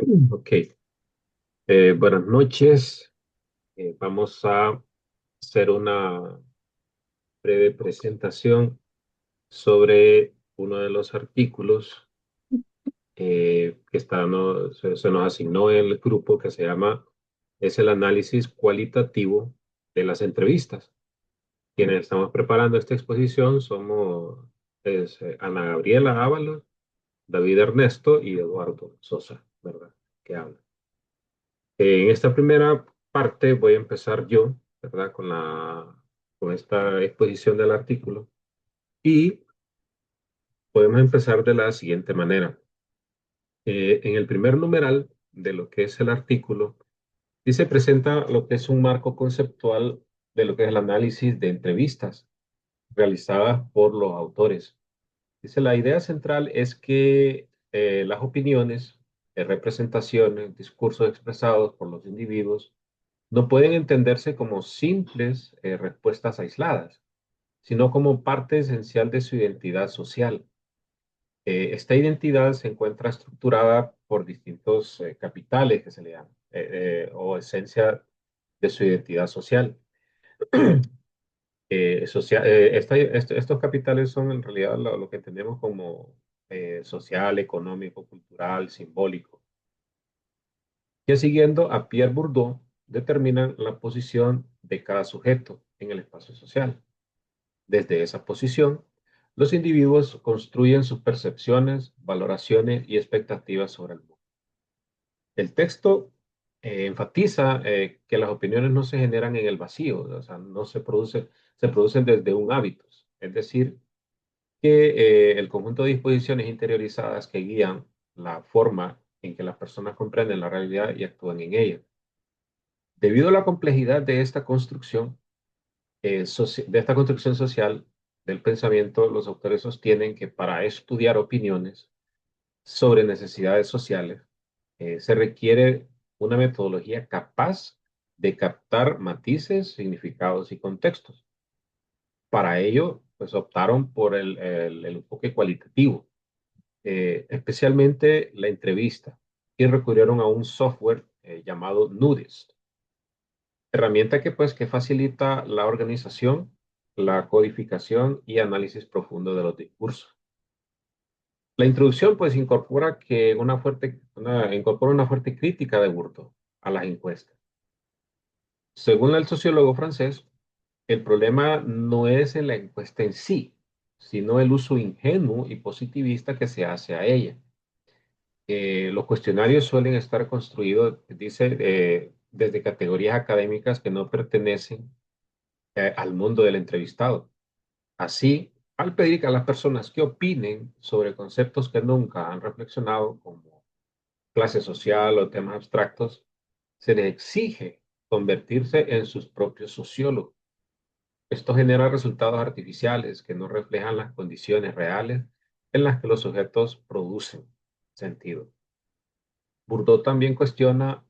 Ok, buenas noches. Vamos a hacer una breve presentación sobre uno de los artículos que se nos asignó en el grupo que se llama es el análisis cualitativo de las entrevistas. Quienes estamos preparando esta exposición somos Ana Gabriela Ábalos, David Ernesto y Eduardo Sosa, ¿verdad? Que hablan. En esta primera parte voy a empezar yo, ¿verdad? Con esta exposición del artículo y podemos empezar de la siguiente manera. En el primer numeral de lo que es el artículo, dice presenta lo que es un marco conceptual de lo que es el análisis de entrevistas realizadas por los autores. Dice, la idea central es que las opiniones, representaciones, discursos expresados por los individuos no pueden entenderse como simples respuestas aisladas, sino como parte esencial de su identidad social. Esta identidad se encuentra estructurada por distintos capitales que se le llaman, o esencia de su identidad social. Estos capitales son en realidad lo que entendemos como social, económico, cultural, simbólico, que siguiendo a Pierre Bourdieu determinan la posición de cada sujeto en el espacio social. Desde esa posición, los individuos construyen sus percepciones, valoraciones y expectativas sobre el mundo. El texto enfatiza que las opiniones no se generan en el vacío, o sea, no se producen desde un hábito. Es decir, que el conjunto de disposiciones interiorizadas que guían la forma en que las personas comprenden la realidad y actúan en ella. Debido a la complejidad de esta construcción social del pensamiento, los autores sostienen que para estudiar opiniones sobre necesidades sociales se requiere una metodología capaz de captar matices, significados y contextos. Para ello, pues optaron por el enfoque cualitativo, especialmente la entrevista, y recurrieron a un software llamado Nudist, herramienta que facilita la organización, la codificación y análisis profundo de los discursos. La introducción pues incorpora una fuerte crítica de Bourdieu a las encuestas. Según el sociólogo francés, el problema no es en la encuesta en sí, sino el uso ingenuo y positivista que se hace a ella. Los cuestionarios suelen estar construidos, dice, desde categorías académicas que no pertenecen al mundo del entrevistado. Así, al pedir a las personas que opinen sobre conceptos que nunca han reflexionado, como clase social o temas abstractos, se les exige convertirse en sus propios sociólogos. Esto genera resultados artificiales que no reflejan las condiciones reales en las que los sujetos producen sentido. Bourdieu también cuestiona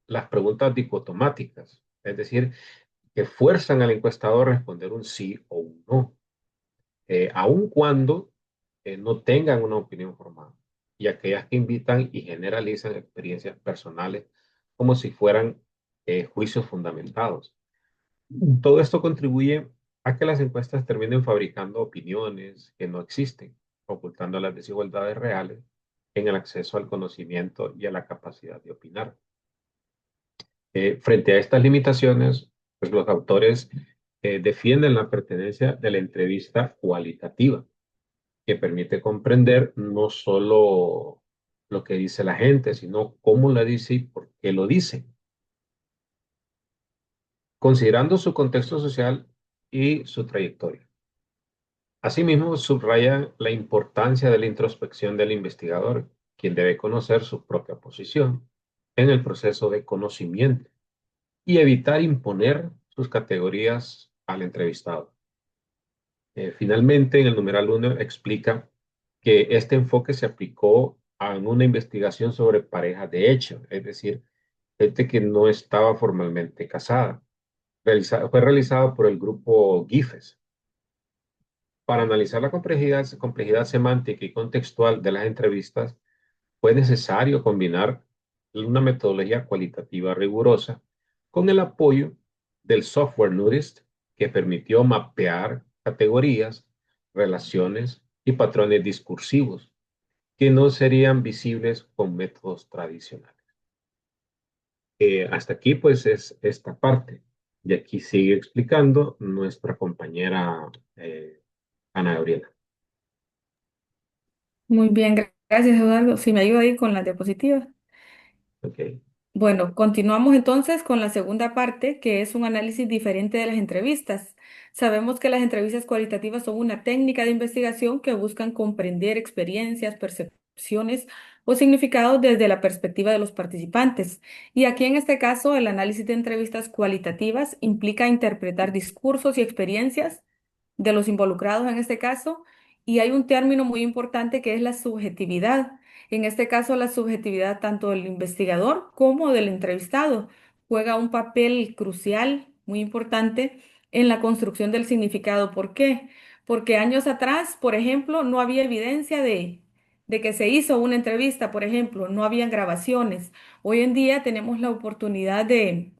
las preguntas dicotomáticas, es decir, que fuerzan al encuestador a responder un sí o un no, aun cuando no tengan una opinión formada, y aquellas que invitan y generalizan experiencias personales como si fueran juicios fundamentados. Todo esto contribuye a que las encuestas terminen fabricando opiniones que no existen, ocultando las desigualdades reales en el acceso al conocimiento y a la capacidad de opinar. Frente a estas limitaciones, pues los autores defienden la pertenencia de la entrevista cualitativa, que permite comprender no solo lo que dice la gente, sino cómo la dice y por qué lo dice, considerando su contexto social y su trayectoria. Asimismo, subraya la importancia de la introspección del investigador, quien debe conocer su propia posición en el proceso de conocimiento y evitar imponer sus categorías al entrevistado. Finalmente, en el numeral 1 explica que este enfoque se aplicó a una investigación sobre parejas de hecho, es decir, gente que no estaba formalmente casada. Fue realizado por el grupo GIFES para analizar la complejidad semántica y contextual de las entrevistas. fue necesario combinar una metodología cualitativa rigurosa con el apoyo del software Nudist que permitió mapear categorías, relaciones y patrones discursivos que no serían visibles con métodos tradicionales. Hasta aquí pues es esta parte. Y aquí sigue explicando nuestra compañera Ana Gabriela. Muy bien, gracias Eduardo. Si me ayuda ahí con las diapositivas. Ok. Bueno, continuamos entonces con la segunda parte, que es un análisis diferente de las entrevistas. Sabemos que las entrevistas cualitativas son una técnica de investigación que buscan comprender experiencias, percepciones o significados desde la perspectiva de los participantes. Y aquí en este caso, el análisis de entrevistas cualitativas implica interpretar discursos y experiencias de los involucrados en este caso, y hay un término muy importante que es la subjetividad. En este caso, la subjetividad tanto del investigador como del entrevistado juega un papel crucial, muy importante, en la construcción del significado. ¿Por qué? Porque años atrás, por ejemplo, no había evidencia de que se hizo una entrevista, por ejemplo, no habían grabaciones. Hoy en día tenemos la oportunidad de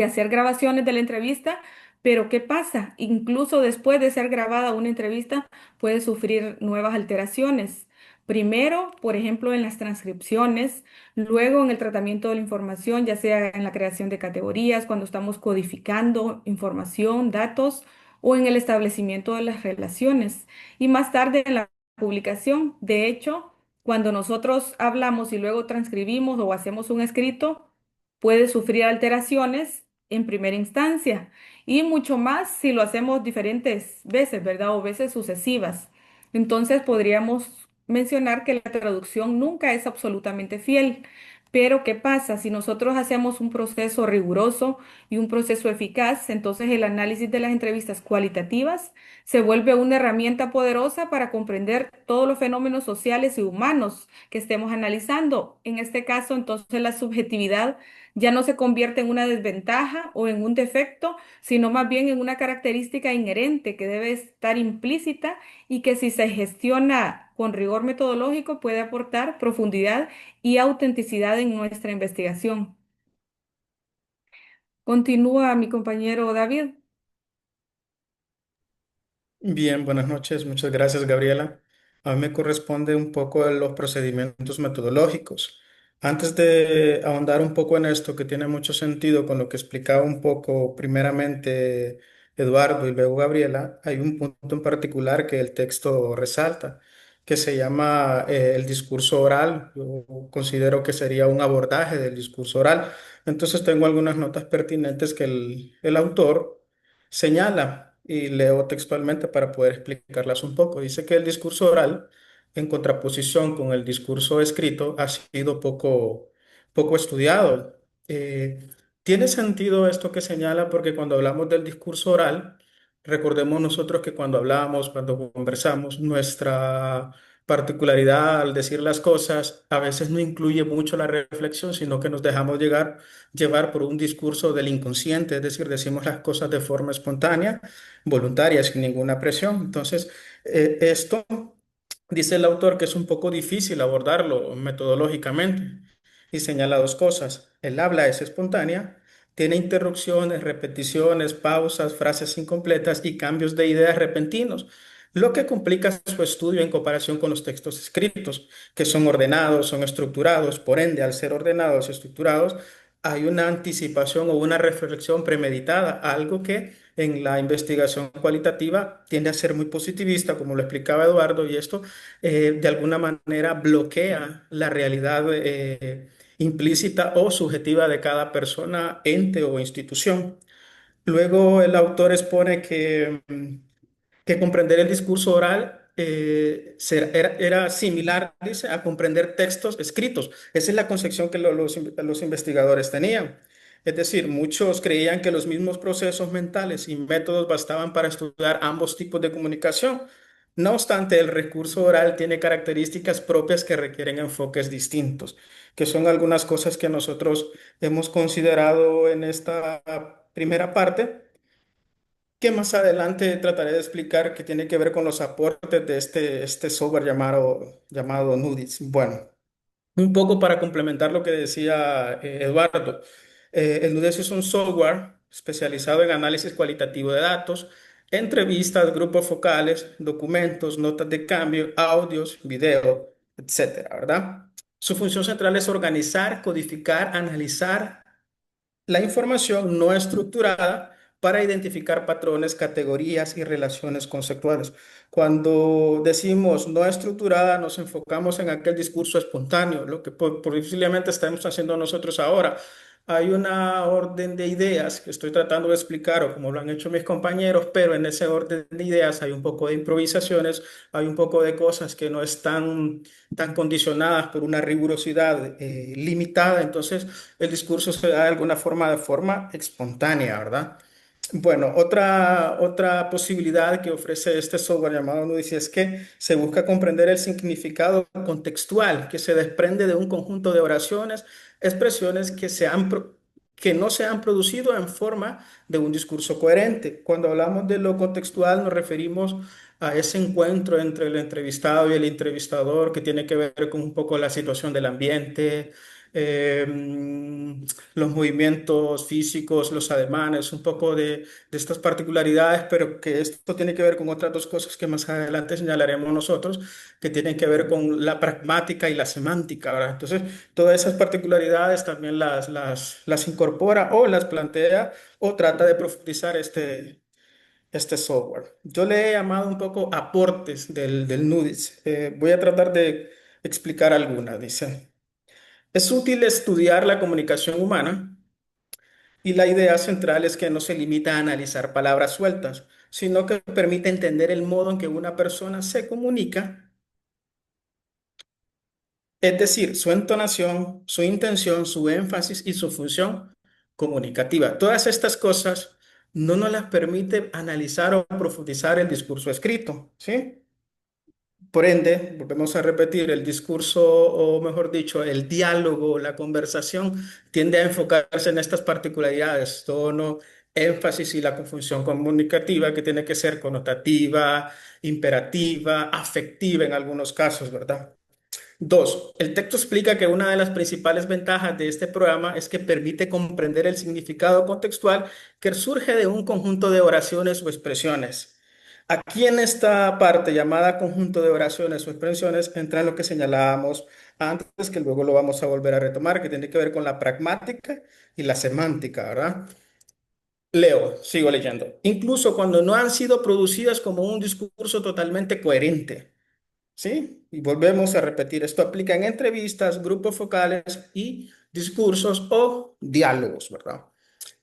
hacer grabaciones de la entrevista, pero ¿qué pasa? Incluso después de ser grabada una entrevista puede sufrir nuevas alteraciones. Primero, por ejemplo, en las transcripciones, luego en el tratamiento de la información, ya sea en la creación de categorías, cuando estamos codificando información, datos, o en el establecimiento de las relaciones. Y más tarde en la publicación. De hecho, cuando nosotros hablamos y luego transcribimos o hacemos un escrito, puede sufrir alteraciones en primera instancia y mucho más si lo hacemos diferentes veces, ¿verdad? O veces sucesivas. Entonces podríamos mencionar que la traducción nunca es absolutamente fiel. Pero ¿qué pasa? Si nosotros hacemos un proceso riguroso y un proceso eficaz, entonces el análisis de las entrevistas cualitativas se vuelve una herramienta poderosa para comprender todos los fenómenos sociales y humanos que estemos analizando. En este caso, entonces la subjetividad ya no se convierte en una desventaja o en un defecto, sino más bien en una característica inherente que debe estar implícita y que si se gestiona con rigor metodológico puede aportar profundidad y autenticidad en nuestra investigación. Continúa mi compañero David. Bien, buenas noches. Muchas gracias, Gabriela. A mí me corresponde un poco de los procedimientos metodológicos. Antes de ahondar un poco en esto, que tiene mucho sentido con lo que explicaba un poco primeramente Eduardo y luego Gabriela, hay un punto en particular que el texto resalta, que se llama el discurso oral. Yo considero que sería un abordaje del discurso oral. Entonces tengo algunas notas pertinentes que el autor señala, y leo textualmente para poder explicarlas un poco. Dice que el discurso oral, en contraposición con el discurso escrito, ha sido poco estudiado. Tiene sentido esto que señala porque cuando hablamos del discurso oral, recordemos nosotros que cuando hablamos, cuando conversamos, nuestra particularidad al decir las cosas a veces no incluye mucho la reflexión, sino que nos dejamos llevar por un discurso del inconsciente, es decir, decimos las cosas de forma espontánea, voluntaria, sin ninguna presión. Entonces, esto dice el autor que es un poco difícil abordarlo metodológicamente y señala dos cosas. El habla es espontánea, tiene interrupciones, repeticiones, pausas, frases incompletas y cambios de ideas repentinos, lo que complica su estudio en comparación con los textos escritos, que son ordenados, son estructurados. Por ende, al ser ordenados y estructurados, hay una anticipación o una reflexión premeditada, algo que en la investigación cualitativa tiende a ser muy positivista, como lo explicaba Eduardo, y esto de alguna manera bloquea la realidad implícita o subjetiva de cada persona, ente o institución. Luego el autor expone que comprender el discurso oral era similar, dice, a comprender textos escritos. Esa es la concepción que los investigadores tenían. Es decir, muchos creían que los mismos procesos mentales y métodos bastaban para estudiar ambos tipos de comunicación. No obstante, el recurso oral tiene características propias que requieren enfoques distintos, que son algunas cosas que nosotros hemos considerado en esta primera parte, que más adelante trataré de explicar, que tiene que ver con los aportes de este software llamado Nudis. Bueno. Un poco para complementar lo que decía Eduardo, el Nudes es un software especializado en análisis cualitativo de datos, entrevistas, grupos focales, documentos, notas de cambio, audios, video, etcétera, ¿verdad? Su función central es organizar, codificar, analizar la información no estructurada para identificar patrones, categorías y relaciones conceptuales. Cuando decimos no estructurada, nos enfocamos en aquel discurso espontáneo, lo que posiblemente estamos haciendo nosotros ahora. Hay una orden de ideas que estoy tratando de explicar, o como lo han hecho mis compañeros, pero en ese orden de ideas hay un poco de improvisaciones, hay un poco de cosas que no están tan condicionadas por una rigurosidad limitada. Entonces, el discurso se da de alguna forma, de forma espontánea, ¿verdad? Bueno, otra posibilidad que ofrece este software llamado Nudici es que se busca comprender el significado contextual que se desprende de un conjunto de oraciones, expresiones que no se han producido en forma de un discurso coherente. Cuando hablamos de lo contextual nos referimos a ese encuentro entre el entrevistado y el entrevistador que tiene que ver con un poco la situación del ambiente, eh, los movimientos físicos, los ademanes, un poco de estas particularidades, pero que esto tiene que ver con otras dos cosas que más adelante señalaremos nosotros, que tienen que ver con la pragmática y la semántica, ¿verdad? Entonces, todas esas particularidades también las incorpora o las plantea o trata de profundizar este software. Yo le he llamado un poco aportes del NUDIS. Voy a tratar de explicar algunas, dice. Es útil estudiar la comunicación humana y la idea central es que no se limita a analizar palabras sueltas, sino que permite entender el modo en que una persona se comunica, es decir, su entonación, su intención, su énfasis y su función comunicativa. Todas estas cosas no nos las permite analizar o profundizar el discurso escrito, ¿sí? Por ende, volvemos a repetir, el discurso, o mejor dicho, el diálogo, la conversación, tiende a enfocarse en estas particularidades, tono, énfasis y la conjunción comunicativa, que tiene que ser connotativa, imperativa, afectiva en algunos casos, ¿verdad? Dos, el texto explica que una de las principales ventajas de este programa es que permite comprender el significado contextual que surge de un conjunto de oraciones o expresiones. Aquí en esta parte llamada conjunto de oraciones o expresiones entra lo que señalábamos antes, que luego lo vamos a volver a retomar, que tiene que ver con la pragmática y la semántica, ¿verdad? Leo, sigo leyendo. Incluso cuando no han sido producidas como un discurso totalmente coherente. ¿Sí? Y volvemos a repetir, esto aplica en entrevistas, grupos focales y discursos o diálogos, ¿verdad?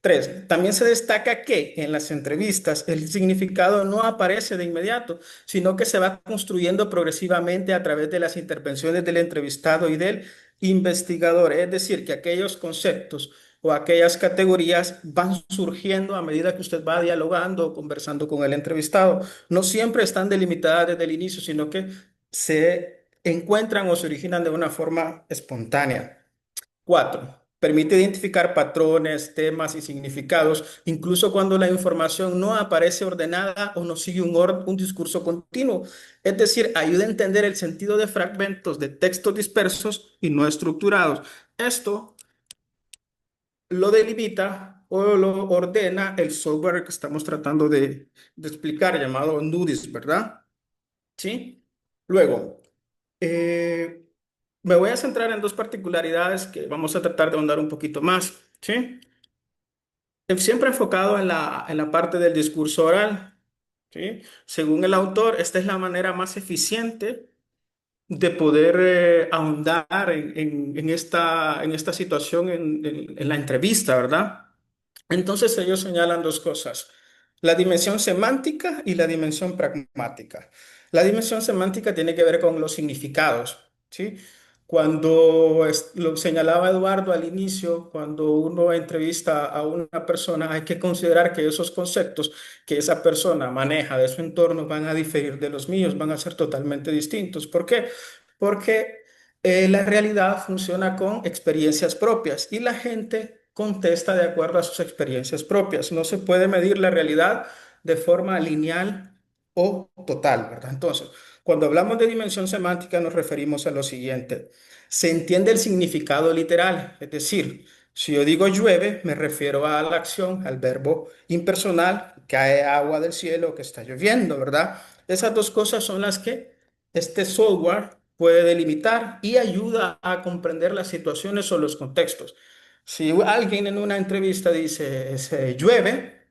Tres, también se destaca que en las entrevistas el significado no aparece de inmediato, sino que se va construyendo progresivamente a través de las intervenciones del entrevistado y del investigador. Es decir, que aquellos conceptos o aquellas categorías van surgiendo a medida que usted va dialogando o conversando con el entrevistado. No siempre están delimitadas desde el inicio, sino que se encuentran o se originan de una forma espontánea. Cuatro, permite identificar patrones, temas y significados, incluso cuando la información no aparece ordenada o no sigue un discurso continuo. Es decir, ayuda a entender el sentido de fragmentos de textos dispersos y no estructurados. Esto lo delimita o lo ordena el software que estamos tratando de explicar, llamado Nudis, ¿verdad? ¿Sí? Luego, eh, me voy a centrar en dos particularidades que vamos a tratar de ahondar un poquito más, ¿sí? Siempre enfocado en la parte del discurso oral, ¿sí? Según el autor, esta es la manera más eficiente de poder ahondar en esta situación en la entrevista, ¿verdad? Entonces ellos señalan dos cosas, la dimensión semántica y la dimensión pragmática. La dimensión semántica tiene que ver con los significados, ¿sí? Cuando lo señalaba Eduardo al inicio, cuando uno entrevista a una persona, hay que considerar que esos conceptos que esa persona maneja de su entorno van a diferir de los míos, van a ser totalmente distintos. ¿Por qué? Porque la realidad funciona con experiencias propias y la gente contesta de acuerdo a sus experiencias propias. No se puede medir la realidad de forma lineal o total, ¿verdad? Entonces, Cuando hablamos de dimensión semántica nos referimos a lo siguiente. Se entiende el significado literal, es decir, si yo digo llueve, me refiero a la acción, al verbo impersonal, cae agua del cielo, que está lloviendo, ¿verdad? Esas dos cosas son las que este software puede delimitar y ayuda a comprender las situaciones o los contextos. Si alguien en una entrevista dice llueve,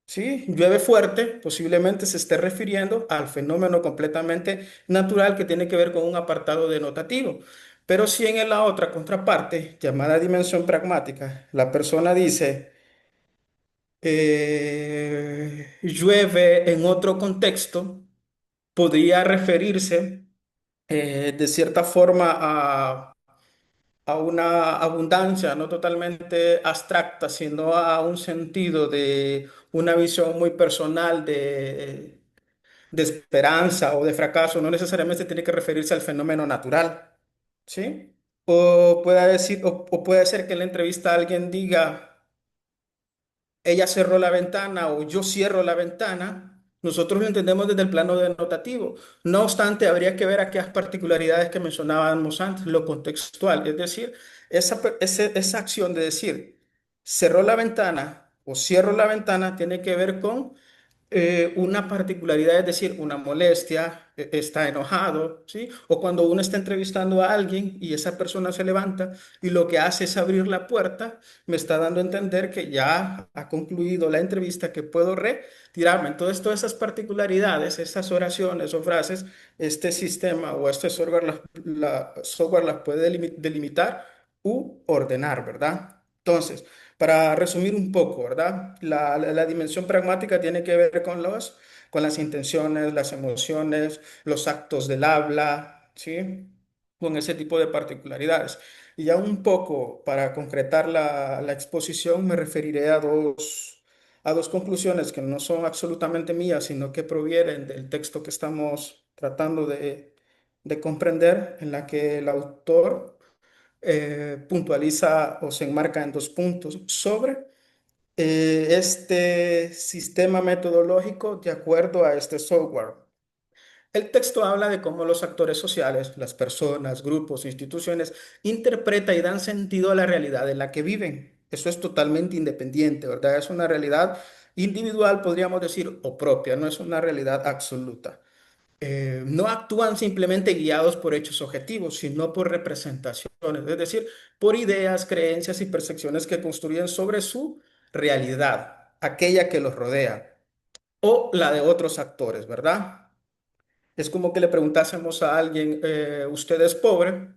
¿sí? Llueve fuerte, posiblemente se esté refiriendo al fenómeno completamente natural que tiene que ver con un apartado denotativo. Pero si en la otra contraparte, llamada dimensión pragmática, la persona dice llueve en otro contexto, podría referirse de cierta forma a una abundancia no totalmente abstracta, sino a un sentido de una visión muy personal de esperanza o de fracaso. No necesariamente tiene que referirse al fenómeno natural, ¿sí? O puede decir, o puede ser que en la entrevista alguien diga ella cerró la ventana o yo cierro la ventana, nosotros lo entendemos desde el plano denotativo. No obstante, habría que ver aquellas particularidades que mencionábamos antes, lo contextual, es decir, esa acción de decir cerró la ventana o cierro la ventana tiene que ver con una particularidad, es decir, una molestia, está enojado, ¿sí? O cuando uno está entrevistando a alguien y esa persona se levanta y lo que hace es abrir la puerta, me está dando a entender que ya ha concluido la entrevista, que puedo retirarme. Entonces, todas esas particularidades, esas oraciones o frases, este sistema o este software software las puede delimitar u ordenar, ¿verdad? Entonces, para resumir un poco, ¿verdad? La dimensión pragmática tiene que ver con las intenciones, las emociones, los actos del habla, ¿sí? Con ese tipo de particularidades. Y ya un poco para concretar la exposición, me referiré a dos conclusiones que no son absolutamente mías, sino que provienen del texto que estamos tratando de comprender, en la que el autor puntualiza o se enmarca en dos puntos sobre este sistema metodológico de acuerdo a este software. El texto habla de cómo los actores sociales, las personas, grupos, instituciones, interpretan y dan sentido a la realidad en la que viven. Eso es totalmente independiente, ¿verdad? Es una realidad individual, podríamos decir, o propia, no es una realidad absoluta. No actúan simplemente guiados por hechos objetivos, sino por representaciones, es decir, por ideas, creencias y percepciones que construyen sobre su realidad, aquella que los rodea, o la de otros actores, ¿verdad? Es como que le preguntásemos a alguien, ¿usted es pobre?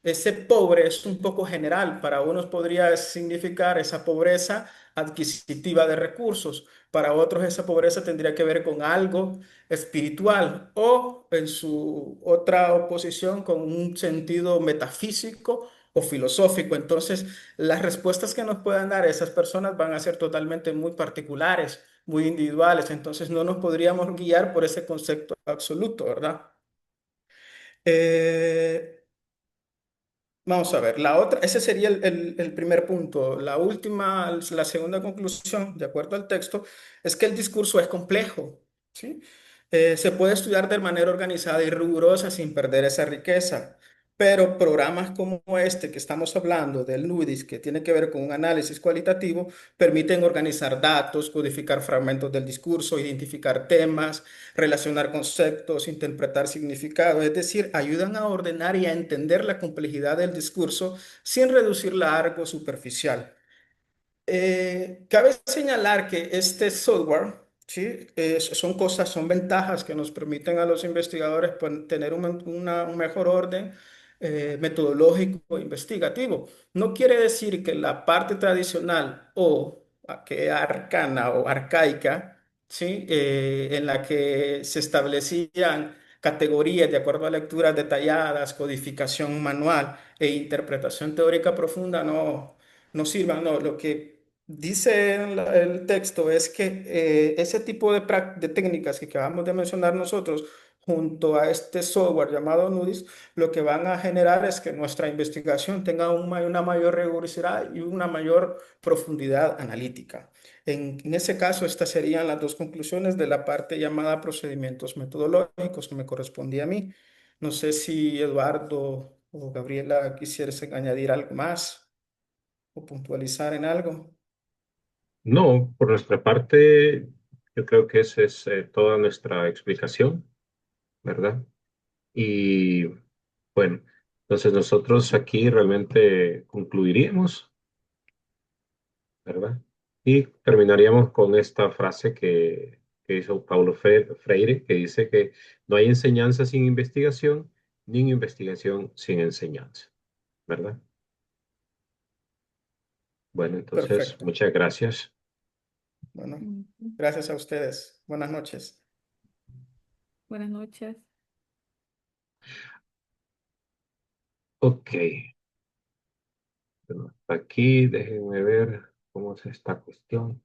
Ese pobre es un poco general. Para unos podría significar esa pobreza adquisitiva de recursos. Para otros esa pobreza tendría que ver con algo espiritual o en su otra oposición con un sentido metafísico o filosófico. Entonces, las respuestas que nos puedan dar esas personas van a ser totalmente muy particulares, muy individuales. Entonces, no nos podríamos guiar por ese concepto absoluto, ¿verdad? Eh, Vamos a ver, la otra, ese sería el primer punto. La última, la segunda conclusión, de acuerdo al texto, es que el discurso es complejo, ¿sí? Se puede estudiar de manera organizada y rigurosa sin perder esa riqueza, pero programas como este que estamos hablando, del NUDIS, que tiene que ver con un análisis cualitativo, permiten organizar datos, codificar fragmentos del discurso, identificar temas, relacionar conceptos, interpretar significados, es decir, ayudan a ordenar y a entender la complejidad del discurso sin reducirla a algo superficial. Cabe señalar que este software, ¿sí? Son cosas, son ventajas que nos permiten a los investigadores tener un mejor orden metodológico e investigativo. No quiere decir que la parte tradicional o que arcana o arcaica, ¿sí? En la que se establecían categorías de acuerdo a lecturas detalladas, codificación manual e interpretación teórica profunda, no sirvan, no. Lo que dice el texto es que ese tipo de técnicas que acabamos de mencionar nosotros, junto a este software llamado NUDIS, lo que van a generar es que nuestra investigación tenga una mayor rigurosidad y una mayor profundidad analítica. En ese caso, estas serían las dos conclusiones de la parte llamada procedimientos metodológicos que me correspondía a mí. No sé si Eduardo o Gabriela quisiesen añadir algo más o puntualizar en algo. No, por nuestra parte, yo creo que esa es toda nuestra explicación, ¿verdad? Y bueno, entonces nosotros aquí realmente concluiríamos, ¿verdad? Y terminaríamos con esta frase que hizo Paulo Freire, que dice que no hay enseñanza sin investigación, ni investigación sin enseñanza, ¿verdad? Bueno, entonces, Perfecto. muchas gracias. Bueno, Ujú. gracias a ustedes. Buenas noches. Buenas noches. Ok, bueno, hasta aquí déjenme ver cómo es esta cuestión.